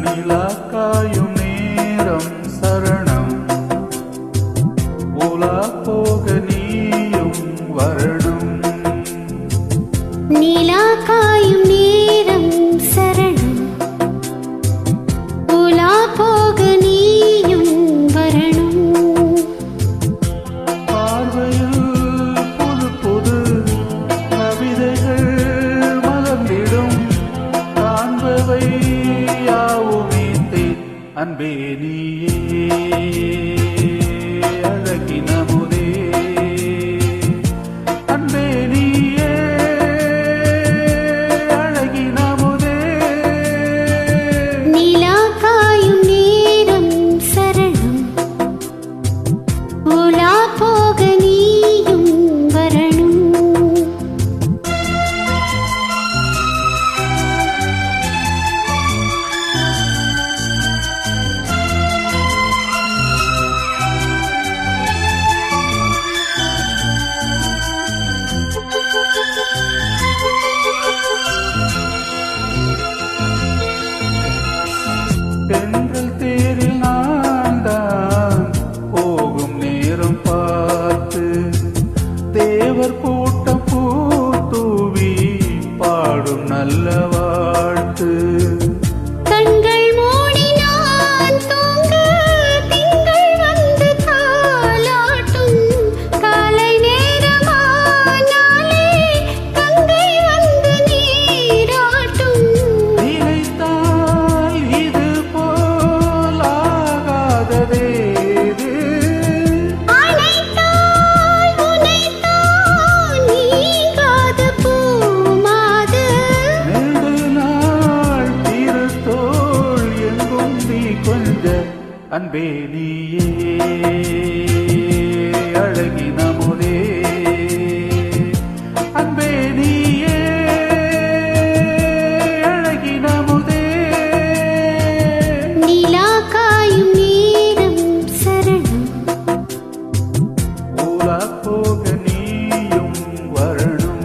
நிலாக்காயும் நேரம் சரணம், உலா போக நீயும் வரணும். நிலாக்காயும் நேரம் சரணம், உலா போக நீயும் வரணும். பார்வையில் புது புது கவிதைகள் மலர்ந்திடும், காண்பவை அன்பே நீயே அழகினமுதே, அன்பே நீயே அழகினமுதே. நிலாக்காயும் நேரம் சரணம், உலா போக நீயும் வரணும். தென்றல் தேரில் நான் தான் போகும் நேரம் பார்த்து, தேவர் கூட்டம் பூத்தூவி பாடும் நல்ல வாழ்த்து. கண்கள் மூடி நான் தூங்க திங்கள் வந்து தாலாட்டும், காலை நேரமானாலே கங்கை வந்து நீராட்டும். நினைத்தால் இது போல் ஆகாததேது, அனைத்தால் உனைத்தான் நீங்காத பூமாது. நெடு நாள் திருத்தோள் எங்கும் நீ கொஞ்ச, அன்பே நீயே அழகினமுதே, அன்பே நீயே அழகினமுதே. நிலாக்காயும் நேரம் சரணம், உலா போக நீயும் வரணும்.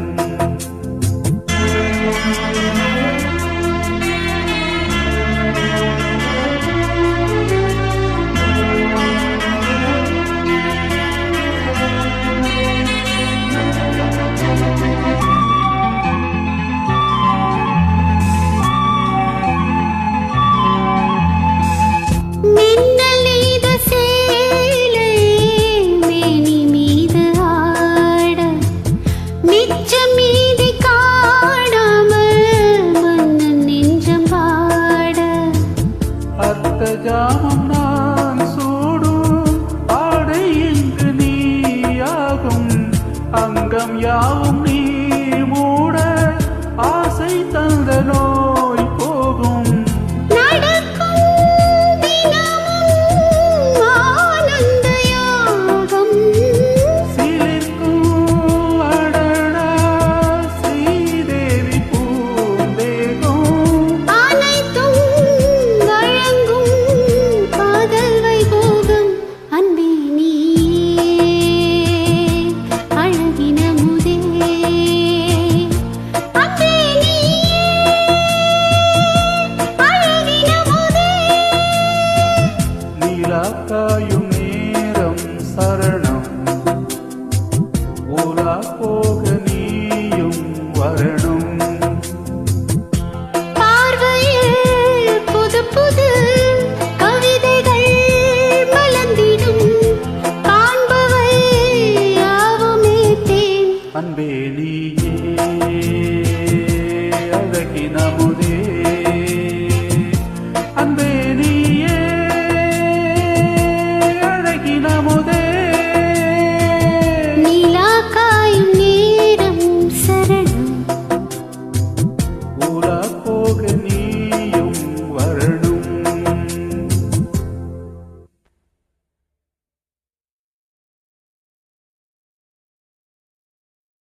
மின்னல் நெய்த சேலை மேனி மீது ஆட, மிச்சம் மீதி காணாமல் மன்னன் நெஞ்சம் பாட. அர்த்த ஜாமம் நான் சூடும் ஆடை இங்கு நீயாகும், அங்கம் யாவும் நீ மூட ஆசை தந்த நோய் போகும். நடக்கும் தினமும் ஆனந்த யோகம், சிலிர்க்கும் அடடா ஸ்ரீதேவி பூந்தேகம். அனைத்தும் வழங்கும் காதல் வைபோகம். அன்பே நீயே அழகினமுதே, அன்பே நீயே அழகினமுதே. நீலாக்காயும் நேரம் சரணம், உலா போக நீயும் வரணும். பார்வையில் புது புது கவிதைகள் மலர்ந்திடும், காண்பவை யாவுமே தேன். அன்பே நீயே அழகினமுதே.